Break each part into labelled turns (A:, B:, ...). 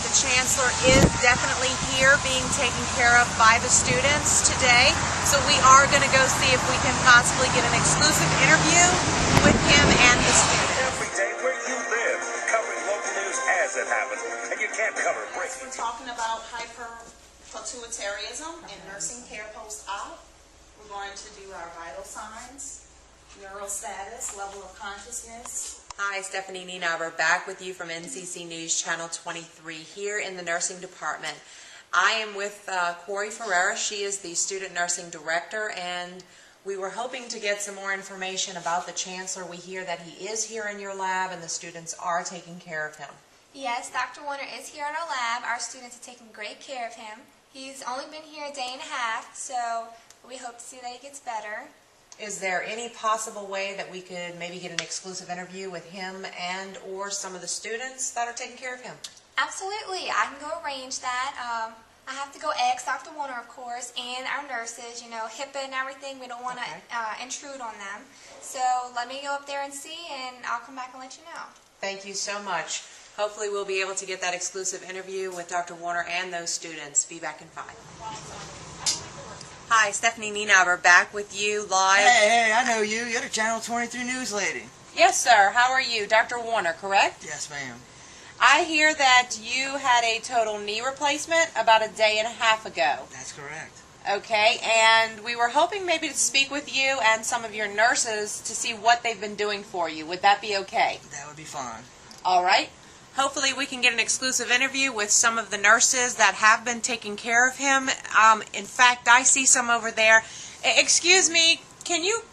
A: the Chancellor is definitely here being taken care of by the students today. So we are going to go see if we can possibly get an exclusive interview with him and the students.
B: Every day where you live, covering local news as it happens. And you can't cover a break.
C: We're talking about hyperpituitarism and nursing care post-op. We're going to do our vital signs, neural status, level of consciousness.
A: Hi, Stephanie Nienaber, back with you from NCC News Channel 23 here in the nursing department. I am with Corey Ferreira. She is the student nursing director, and we were hoping to get some more information about the Chancellor. We hear that he is here in your lab and the students are taking care of him.
D: Yes, Dr. Warner is here in our lab. Our students are taking great care of him. He's only been here a day and a half, so we hope to see that he gets better.
A: Is there any possible way that we could maybe get an exclusive interview with him and or some of the students that are taking care of him?
D: Absolutely. I can go arrange that. I have to go ask Dr. Warner, of course, and our nurses, you know, HIPAA and everything. We don't want to intrude on them. So let me go up there and see, and I'll come back and let you know.
A: Thank you so much. Hopefully we'll be able to get that exclusive interview with Dr. Warner and those students. Be back in 5. Hi, Stephanie Nienaber, back with you live.
E: Hey, I know you. You're the Channel 23 news lady.
A: Yes, sir. How are you? Dr. Warner, correct?
E: Yes, ma'am.
A: I hear that you had a total knee replacement about a day and a half ago.
E: That's correct.
A: Okay, and we were hoping maybe to speak with you and some of your nurses to see what they've been doing for you. Would that be okay?
E: That would be fine.
A: All right. Hopefully we can get an exclusive interview with some of the nurses that have been taking care of him. In fact, I see some over there. Excuse me, can you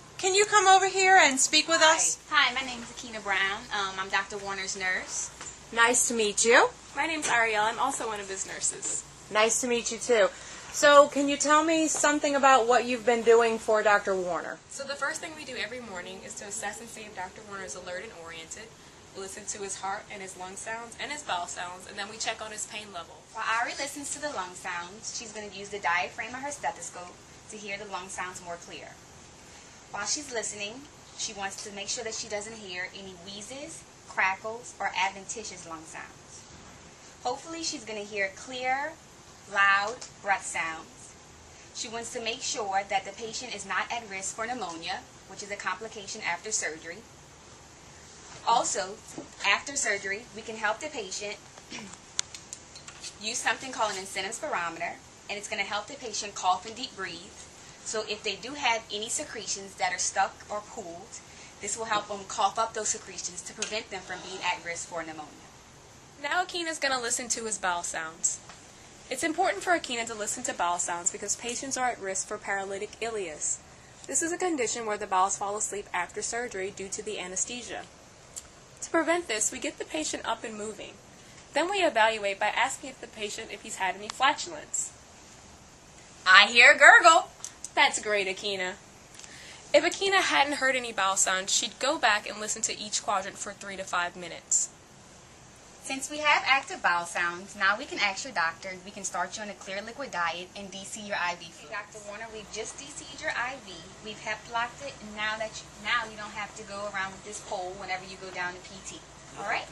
A: come over here and speak with us?
F: Hi, my name is Akina Brown. I'm Dr. Warner's nurse.
A: Nice to meet you.
F: My name's Ariel. I'm also one of his nurses.
A: Nice to meet you too. So can you tell me something about what you've been doing for Dr. Warner?
F: So the first thing we do every morning is to assess and see if Dr. Warner is alert and oriented. Listen to his heart and his lung sounds and his bowel sounds, and then we check on his pain level.
G: While Ari listens to the lung sounds, she's going to use the diaphragm of her stethoscope to hear the lung sounds more clear. While she's listening, she wants to make sure that she doesn't hear any wheezes, crackles, or adventitious lung sounds. Hopefully she's going to hear clear, loud breath sounds. She wants to make sure that the patient is not at risk for pneumonia, which is a complication after surgery. Also, after surgery, we can help the patient use something called an incentive spirometer, and it's going to help the patient cough and deep breathe. So if they do have any secretions that are stuck or pooled, this will help them cough up those secretions to prevent them from being at risk for pneumonia.
F: Now Akina's going to listen to his bowel sounds. It's important for Akina to listen to bowel sounds because patients are at risk for paralytic ileus. This is a condition where the bowels fall asleep after surgery due to the anesthesia. To prevent this, we get the patient up and moving. Then we evaluate by asking the patient if he's had any flatulence.
G: I hear a gurgle.
F: That's great, Akina. If Akina hadn't heard any bowel sounds, she'd go back and listen to each quadrant for 3 to 5 minutes.
G: Since we have active bowel sounds, now we can ask your doctor, we can start you on a clear liquid diet and DC your IV fluid. Dr. Warner, we've just DC'd your IV. We've HEP blocked it, and now you don't have to go around with this pole whenever you go down to PT. All right?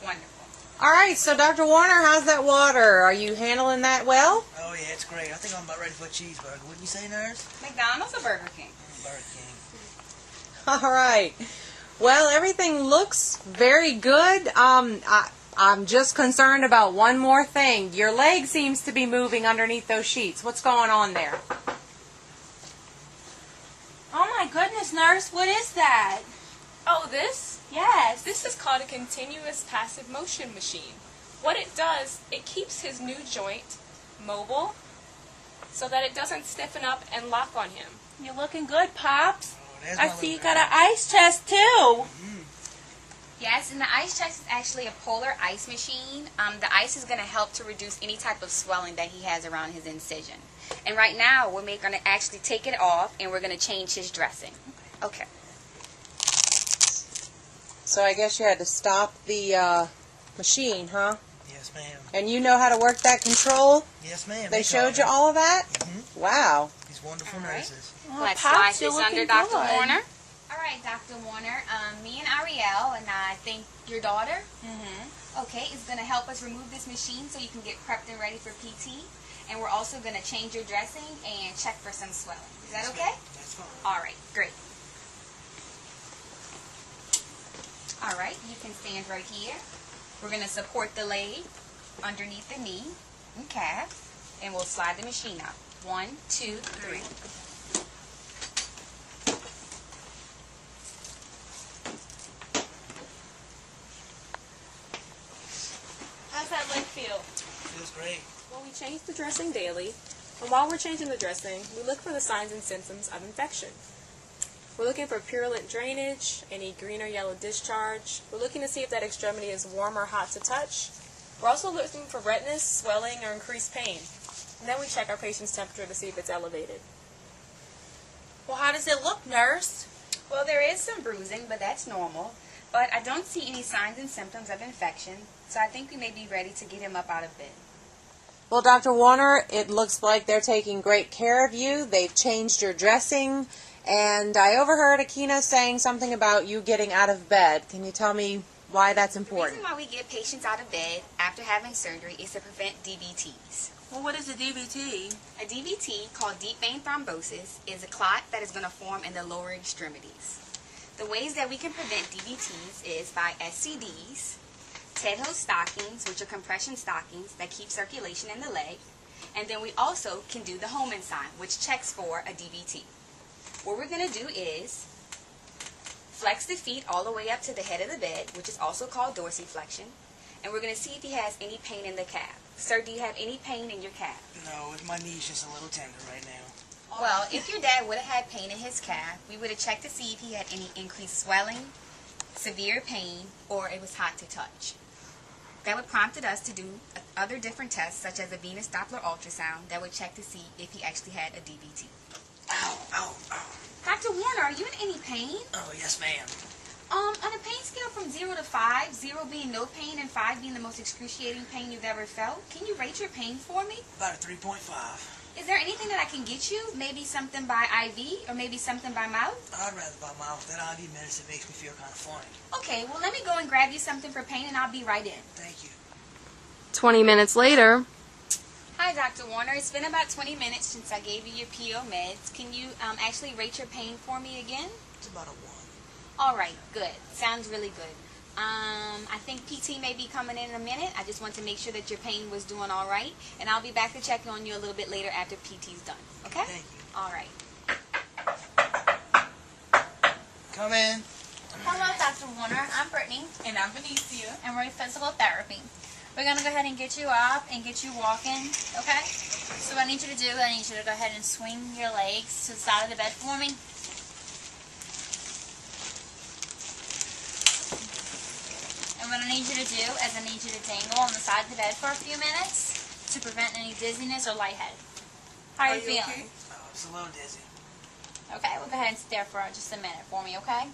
G: Wonderful.
A: All right, so Dr. Warner, how's that water? Are you handling that well?
E: Oh, yeah, it's great. I think I'm about ready for a cheeseburger. Wouldn't you say, nurse?
G: McDonald's or Burger King?
E: Burger King.
A: All right. Well, everything looks very good. I'm just concerned about one more thing. Your leg seems to be moving underneath those sheets. What's going on there?
H: Oh my goodness, nurse, what is that?
F: Oh, this?
H: Yes.
F: This is called a continuous passive motion machine. What it does, it keeps his new joint mobile so that it doesn't stiffen up and lock on him.
H: You're looking good, Pops.
E: Oh,
H: I see you got an ice chest, too.
G: Yes, and the ice chest is actually a polar ice machine. The ice is going to help to reduce any type of swelling that he has around his incision. And right now, we're going to actually take it off, and we're going to change his dressing. Okay.
A: So I guess you had to stop the machine, huh?
E: Yes, ma'am.
A: And you know how to work that control?
E: Yes, ma'am.
A: They showed you all of that?
E: Mm-hmm.
A: Wow.
E: These wonderful
G: All right.
E: nurses.
H: Oh,
G: Let's
H: Pops,
G: slide
H: you're
G: this under
H: looking
G: Dr.
H: good.
G: Warner. All right, Dr. Warner. Me and Ariel, and I think your daughter. Okay, it's going to help us remove this machine so you can get prepped and ready for PT. And we're also going to change your dressing and check for some swelling. Is that okay?
E: That's fine.
G: All right, great. All right, you can stand right here. We're going to support the leg underneath the knee and calf, and we'll slide the machine out. 1, 2, 3.
H: How's that leg feel?
E: Feels great.
F: Well, we change the dressing daily, and while we're changing the dressing, we look for the signs and symptoms of infection. We're looking for purulent drainage, any green or yellow discharge. We're looking to see if that extremity is warm or hot to touch. We're also looking for redness, swelling, or increased pain. And then we check our patient's temperature to see if it's elevated.
H: Well, how does it look, nurse?
G: Well, there is some bruising, but that's normal. But I don't see any signs and symptoms of infection, so I think we may be ready to get him up out of bed.
A: Well, Dr. Warner, it looks like they're taking great care of you. They've changed your dressing, and I overheard Akina saying something about you getting out of bed. Can you tell me why that's
G: The
A: important?
G: reason why we get patients out of bed after having surgery is to prevent DVTs.
H: Well, what is a DVT?
G: A DVT, called deep vein thrombosis, is a clot that is going to form in the lower extremities. The ways that we can prevent DVTs is by SCDs, Ted hose stockings, which are compression stockings that keep circulation in the leg, and then we also can do the Holman sign, which checks for a DVT. What we're going to do is flex the feet all the way up to the head of the bed, which is also called dorsiflexion, and we're going to see if he has any pain in the calf. Sir, do you have any pain in your calf?
E: No, my knee's just a little tender right now.
G: Well, if your dad would have had pain in his calf, we would have checked to see if he had any increased swelling, severe pain, or it was hot to touch. That would prompted us to do other different tests, such as a venous Doppler ultrasound, that would check to see if he actually had a DVT.
E: Ow, ow, ow.
G: Dr. Warner, are you in any pain?
E: Oh, yes, ma'am.
G: On a pain scale from 0 to 5, 0 being no pain and 5 being the most excruciating pain you've ever felt, can you rate your pain for me?
E: About a 3.5.
G: Is there anything that I can get you? Maybe something by IV or maybe something by mouth?
E: I'd rather by mouth. That IV medicine makes me feel kind of funny.
G: Okay, well let me go and grab you something for pain and I'll be right in.
E: Thank you.
F: 20 minutes later.
G: Hi, Dr. Warner. It's been about 20 minutes since I gave you your PO meds. Can you actually rate your pain for me again?
E: It's about a 1.
G: All right, good. Sounds really good. I think PT may be coming in a minute. I just want to make sure that your pain was doing all right, and I'll be back to check on you a little bit later after PT's done. Okay?
E: Thank you.
G: All right.
E: Come in.
I: Hello, Dr. Warner. I'm Brittany,
C: And I'm Benicia.
I: and we're in physical therapy. We're going to go ahead and get you up and get you walking, okay? So what I need you to do, I need you to go ahead and swing your legs to the side of the bed for me. And what I need you to do is I need you to dangle on the side of the bed for a few minutes to prevent any dizziness or lightheaded. How are you feeling?
E: Oh, it's a little dizzy.
I: Okay, we'll go ahead and sit there for just a minute for me, okay?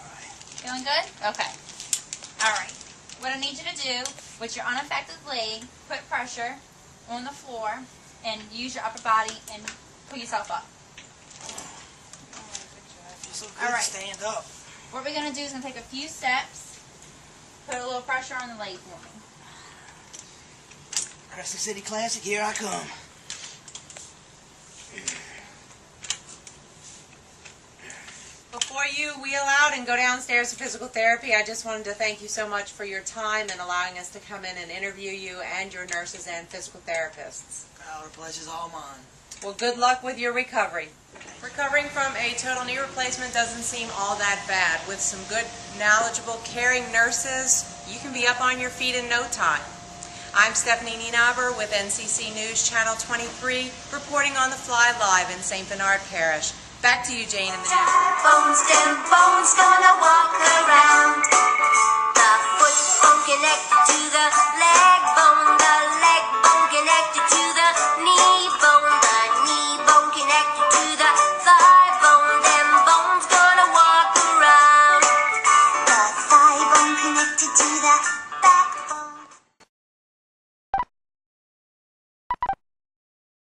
E: All right.
I: Feeling good? Okay. Alright. What I need you to do with your unaffected leg, put pressure on the floor and use your upper body and pull yourself up.
E: I feel so good
I: All
E: to
I: right.
E: stand up.
I: What we're going to do is going to take a few steps, put a little pressure on the leg for me.
E: Crescent City Classic, here I come.
A: Before you wheel out and go downstairs to physical therapy, I just wanted to thank you so much for your time and allowing us to come in and interview you and your nurses and physical therapists.
E: Oh, the pleasure's all mine.
A: Well, good luck with your recovery. Recovering from a total knee replacement doesn't seem all that bad. With some good, knowledgeable, caring nurses, you can be up on your feet in no time. I'm Stephanie Nienaber with NCC News Channel 23, reporting on the fly live in St. Bernard Parish. Back to you, Jane, in the news.
J: Bones, them bones gonna walk around. The foot bone connected to the leg bone connected to